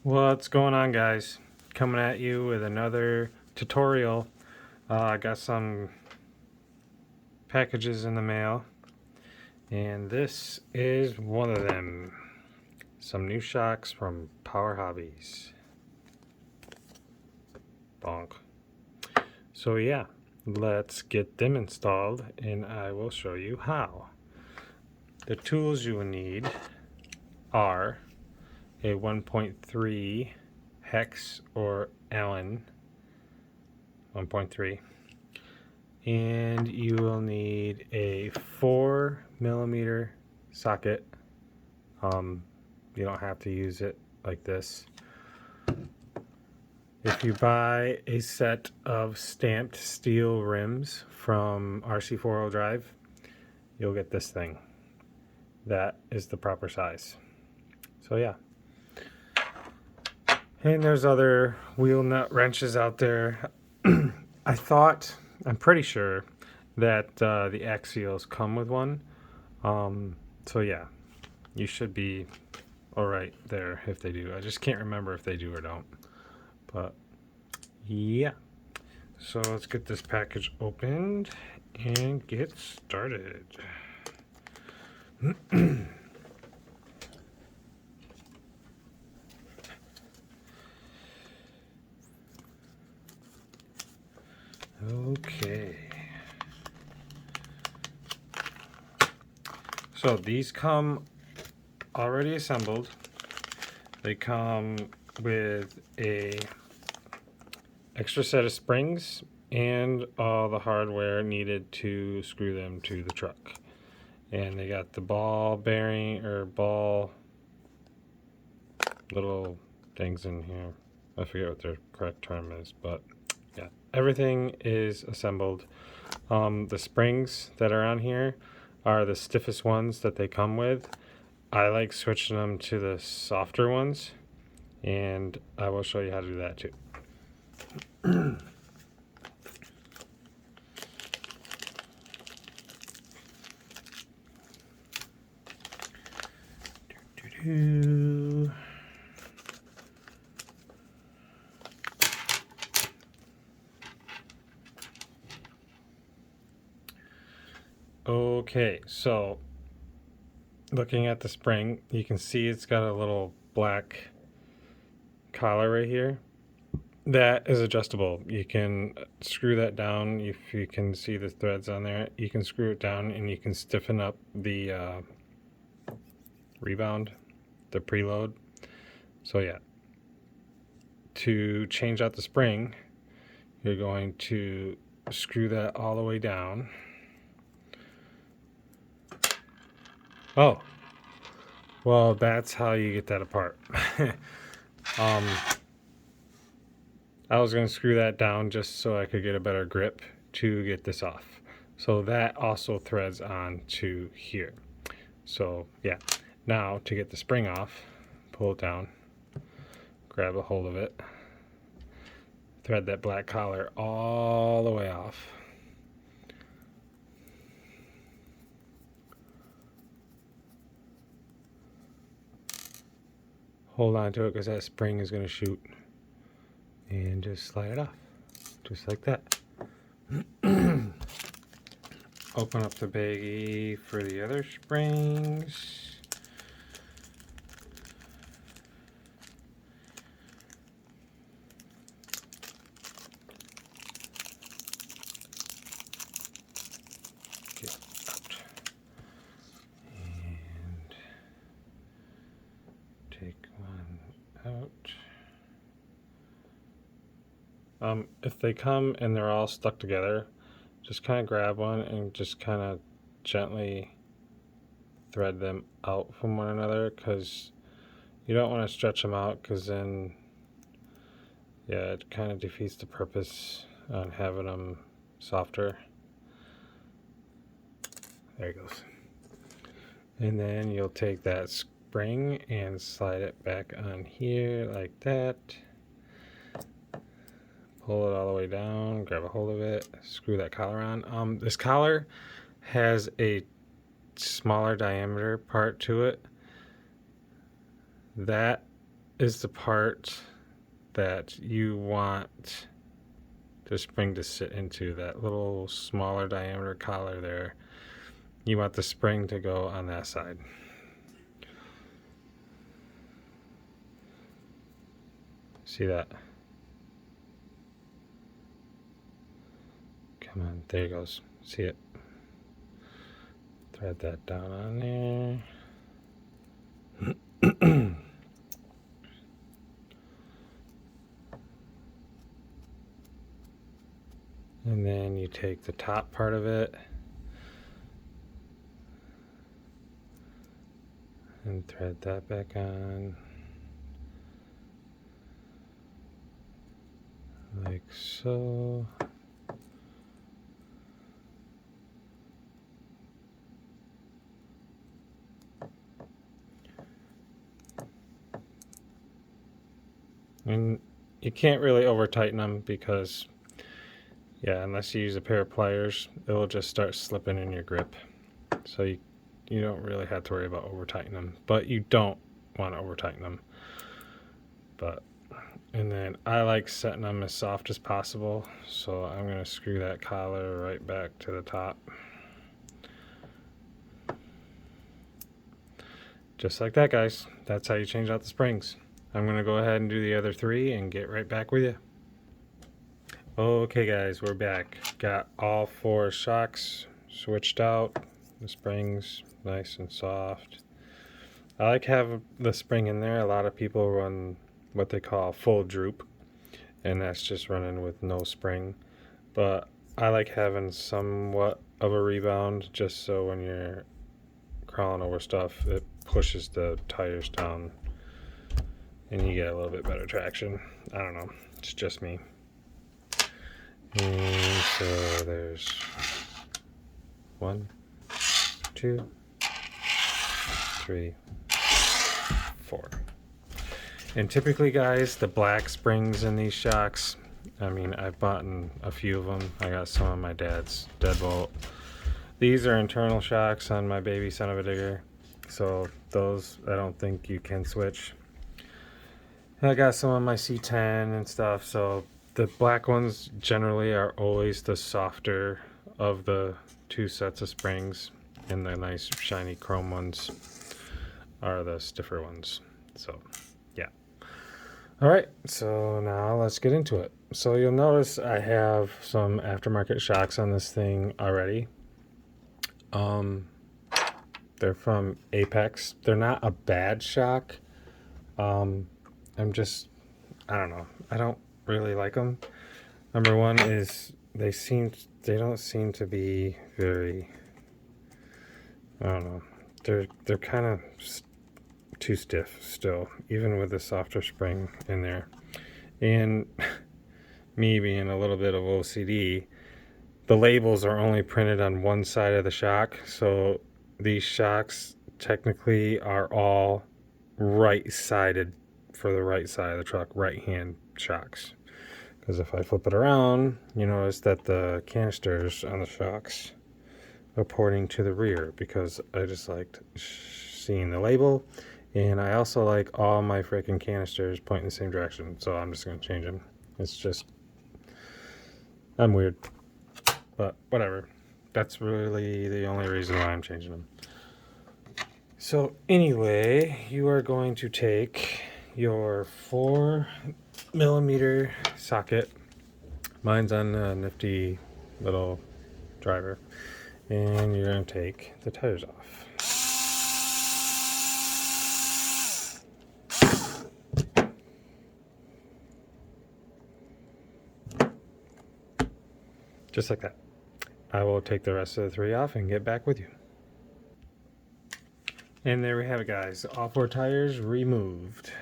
What's going on, guys? Coming at you with another tutorial. I got some packages in the mail, and this is one of them. Some new shocks from Power Hobbies. Bonk. So yeah, let's get them installed, and I will show you how. The tools you will need are a 1.3 hex or Allen 1.3, and you will need a 4mm socket. You don't have to use it like this. If you buy a set of stamped steel rims from RC4 Drive, you'll get this thing. That is the proper size. So yeah. And there's other wheel nut wrenches out there. I'm pretty sure that the axials come with one. So yeah, you should be all right there if they do. I just can't remember if they do or don't. But yeah, so let's get this package opened and get started. Okay. So these come already assembled. They come with a extra set of springs and all the hardware needed to screw them to the truck. And they got the ball bearing or ball little things in here. I forget what their correct term is, but yeah, everything is assembled. The springs that are on here are the stiffest ones that they come with. I like switching them to the softer ones, and I will show you how to do that too. Okay, so looking at the spring, you can see it's got a little black collar right here. That is adjustable. You can screw that down. If you can see the threads on there, you can screw it down and you can stiffen up the rebound, the preload. So yeah, to change out the spring, you're going to screw that all the way down. Oh, well, that's how you get that apart. I was going to screw that down just so I could get a better grip to get this off. So that also threads on to here. So yeah, now to get the spring off, pull it down, grab a hold of it, thread that black collar all the way off. Hold on to it because that spring is going to shoot, and just slide it off, just like that. Open up the baggie for the other springs. Get out. And take one out. If they come and they're all stuck together, just kind of grab one and just kind of gently thread them out from one another, because you don't want to stretch them out, because then yeah, it kind of defeats the purpose on having them softer. There it goes. And then you'll take that spring and slide it back on here like that. Pull it all the way down, grab a hold of it, screw that collar on. This collar has a smaller diameter part to it. That is the part that you want the spring to sit into, that little smaller diameter collar there. You want the spring to go on that side. See that? Come on, there it goes. See it? Thread that down on there. And then you take the top part of it and thread that back on. Like so. And you can't really over tighten them because, yeah, unless you use a pair of pliers, it will just start slipping in your grip. So you don't really have to worry about over tightening them, but you don't want to over tighten them. And then I like setting them as soft as possible, so I'm going to screw that collar right back to the top. Just like that, guys. That's how you change out the springs. I'm going to go ahead and do the other 3 and get right back with you. Okay, guys, we're back. Got all 4 shocks switched out. The springs nice and soft. I like having the spring in there. A lot of people run what they call full droop, and that's just running with no spring. But I like having somewhat of a rebound, just so when you're crawling over stuff, it pushes the tires down and you get a little bit better traction. I don't know, it's just me. And so there's 1, 2, 3, 4. And typically, guys, the black springs in these shocks, I mean, I've bought a few of them. I got some of my dad's deadbolt. These are internal shocks on my baby son of a digger, so those I don't think you can switch. I got some on my C10 and stuff, so the black ones generally are always the softer of the 2 sets of springs, and the nice shiny chrome ones are the stiffer ones. So yeah. All right, so now let's get into it. So you'll notice I have some aftermarket shocks on this thing already. They're from Apex. They're not a bad shock. I don't know. I don't really like them. Number one is they don't seem to be very, I don't know. They're kind of too stiff still, even with the softer spring in there. And me being a little bit of OCD, the labels are only printed on one side of the shock, so these shocks technically are all right-sided for the right side of the truck, right-hand shocks. Because if I flip it around, you notice that the canisters on the shocks are pointing to the rear, because I just liked seeing the label. And I also like all my freaking canisters pointing the same direction, so I'm just going to change them. It's just, I'm weird, but whatever. That's really the only reason why I'm changing them. So anyway, you are going to take your 4mm socket. Mine's on a nifty little driver. And you're going to take the tires off. Just like that. I will take the rest of the 3 off and get back with you. And there we have it, guys. All 4 tires removed.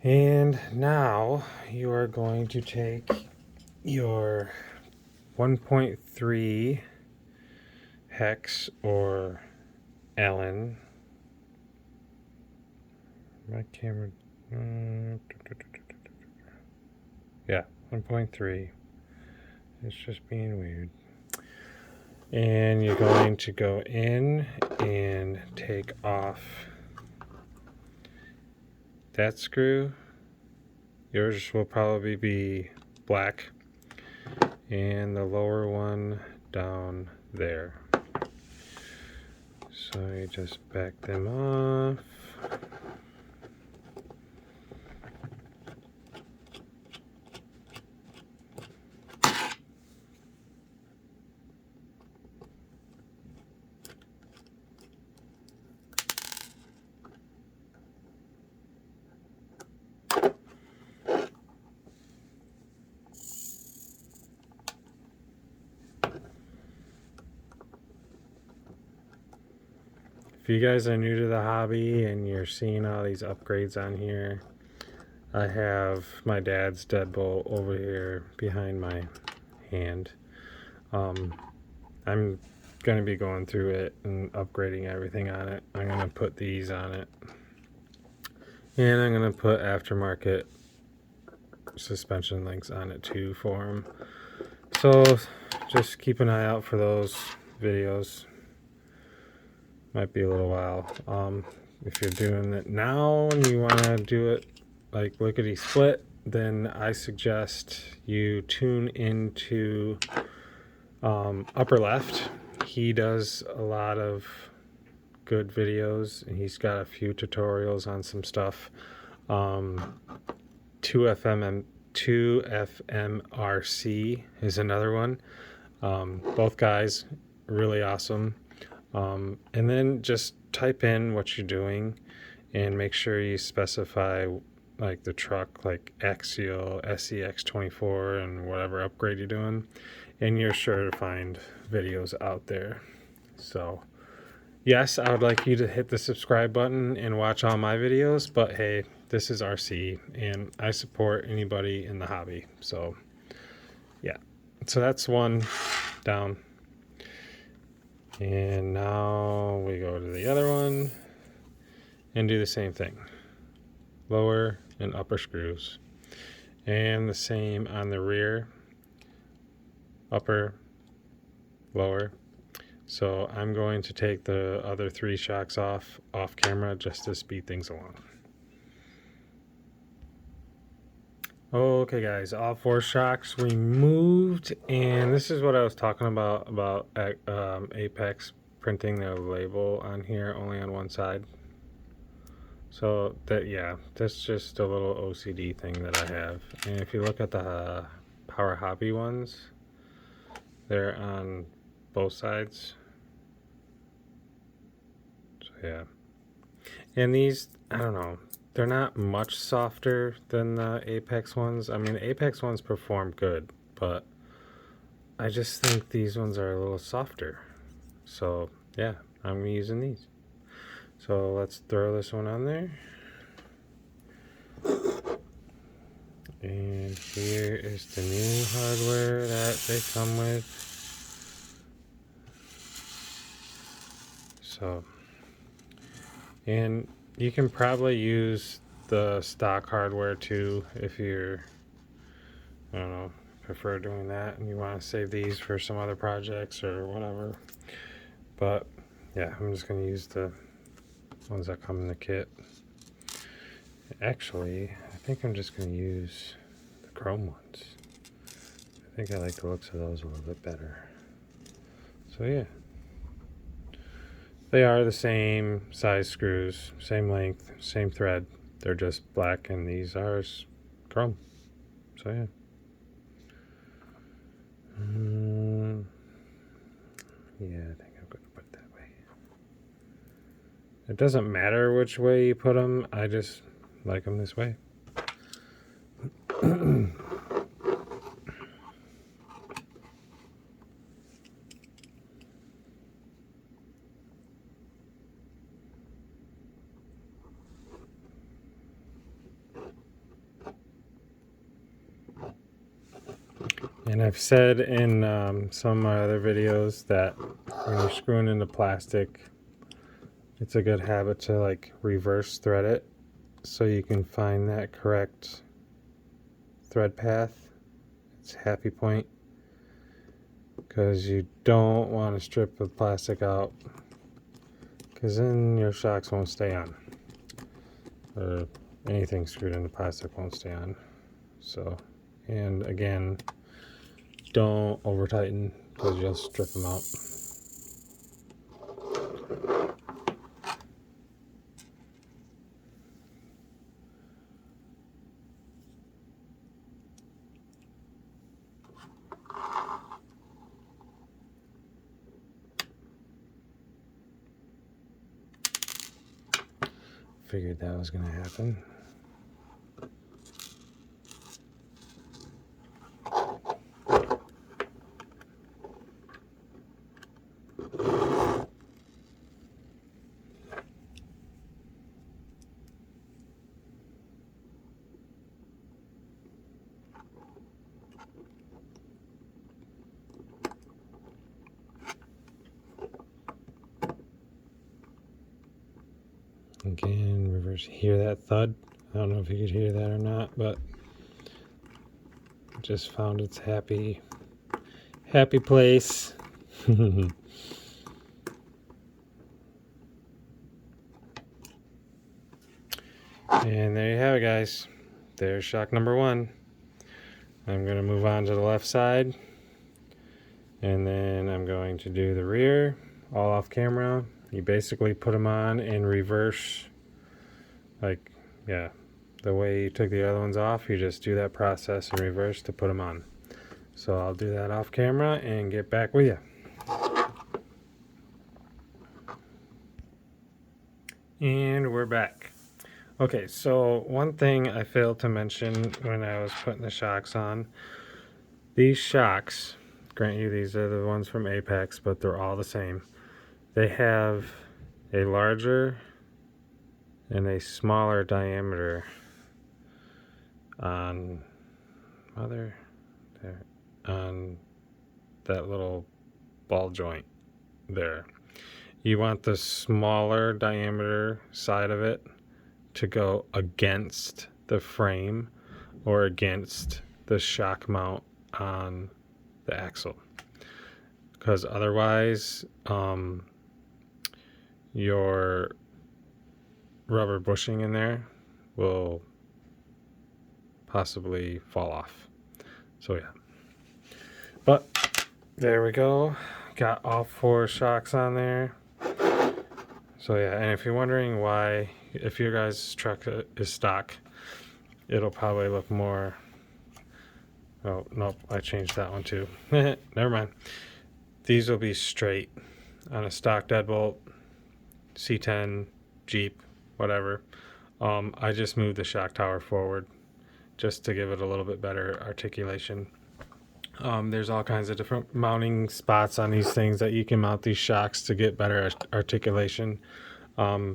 And now you are going to take your 1.3 hex or Allen. My camera. Yeah, 1.3. It's just being weird. And you're going to go in and take off that screw, yours will probably be black, and the lower one down there. So you just back them off. If you guys are new to the hobby and you're seeing all these upgrades on here, I have my dad's deadbolt over here behind my hand. I'm going to be going through it and upgrading everything on it. I'm going to put these on it. And I'm going to put aftermarket suspension links on it too for them. So just keep an eye out for those videos. Might be a little while. If you're doing it now and you want to do it like lickety split, then I suggest you tune into upper left. He does a lot of good videos and he's got a few tutorials on some stuff. 2FMRC is another one. Both guys really awesome. And then just type in what you're doing and make sure you specify like the truck, like axial, scx24, and whatever upgrade you're doing, and you're sure to find videos out there. So yes, I would like you to hit the subscribe button and watch all my videos, but hey, this is RC and I support anybody in the hobby. So yeah, so that's one down. And now we go to the other one and do the same thing. Lower and upper screws. And the same on the rear. Upper, lower. So I'm going to take the other 3 shocks off camera just to speed things along. Okay guys, all 4 shocks removed, and this is what I was talking about Apex printing their label on here only on one side. So that, yeah, that's just a little OCD thing that I have. And if you look at the Power Hobby ones, they're on both sides. So yeah, and these, I don't know, they're not much softer than the Apex ones. I mean, the Apex ones perform good, but I just think these ones are a little softer. So yeah, I'm using these. So let's throw this one on there. And here is the new hardware that they come with. So, and you can probably use the stock hardware too if you're, I don't know, prefer doing that and you want to save these for some other projects or whatever. But yeah, I'm just going to use the ones that come in the kit. Actually, I think I'm just going to use the chrome ones. I think I like the looks of those a little bit better. So yeah, they are the same size screws, same length, same thread. They're just black, and these are chrome. So yeah. Yeah, I think I'm going to put it that way. It doesn't matter which way you put them. I just like them this way. And I've said in some of my other videos that when you're screwing into plastic, it's a good habit to like reverse thread it so you can find that correct thread path. It's happy point, because you don't want to strip the plastic out, because then your shocks won't stay on, or anything screwed into plastic won't stay on. So, and again, don't over tighten because you'll strip them out. Figured that was going to happen. Again, reverse. Hear that thud? I don't know if you could hear that or not, but just found its happy place. And there you have it, guys. There's shock number 1. I'm going to move on to the left side, and then I'm going to do the rear, all off camera. You basically put them on in reverse, like, yeah, the way you took the other ones off. You just do that process in reverse to put them on. So I'll do that off camera and get back with you. And we're back. Okay, so one thing I failed to mention when I was putting the shocks on, these shocks, grant you these are the ones from Apex, but they're all the same. They have a larger and a smaller diameter on on that little ball joint there. You want the smaller diameter side of it to go against the frame or against the shock mount on the axle, because otherwise your rubber bushing in there will possibly fall off. So yeah, but there we go, got all 4 shocks on there. So yeah, and if you're wondering why, if your guys' truck is stock, it'll probably look more, oh nope, I changed that one too. Never mind. These will be straight on a stock deadbolt, C10, Jeep, whatever. I just moved the shock tower forward just to give it a little bit better articulation. There's all kinds of different mounting spots on these things that you can mount these shocks to get better articulation. I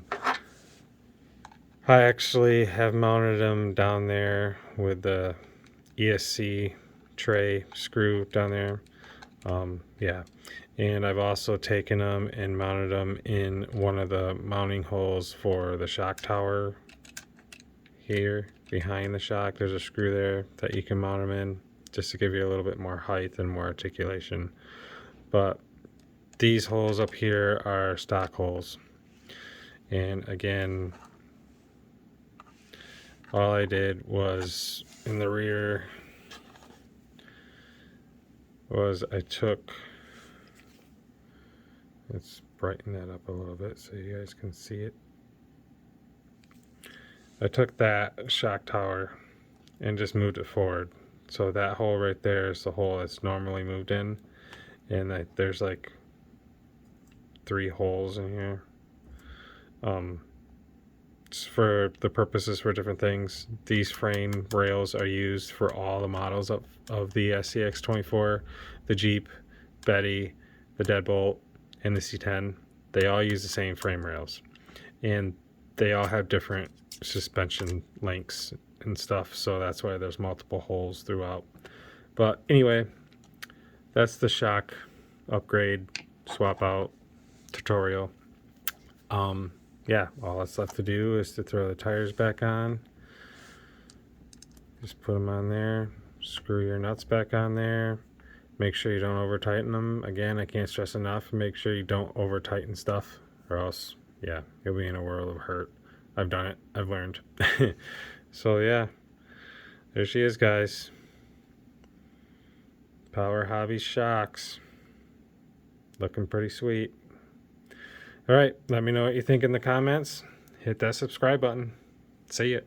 actually have mounted them down there with the ESC tray screw down there. Yeah, and I've also taken them and mounted them in one of the mounting holes for the shock tower here behind the shock. There's a screw there that you can mount them in just to give you a little bit more height and more articulation. But these holes up here are stock holes, and again, all I did was in the rear was I took, let's brighten that up a little bit so you guys can see it. I took that shock tower and just moved it forward. So that hole right there is the hole that's normally moved in, and there's like 3 holes in here. For the purposes for different things. These frame rails are used for all the models of the scx24, the Jeep, Betty, the Deadbolt, and the C10. They all use the same frame rails, and they all have different suspension lengths and stuff, so that's why there's multiple holes throughout. But anyway, that's the shock upgrade, swap out tutorial. Yeah, all that's left to do is to throw the tires back on. Just put them on there, screw your nuts back on there. Make sure you don't over tighten them. Again, I can't stress enough, make sure you don't over tighten stuff, or else, yeah, you'll be in a world of hurt. I've done it, I've learned. So yeah, there she is, guys. Power Hobby shocks. Looking pretty sweet. All right, let me know what you think in the comments. Hit that subscribe button. See ya.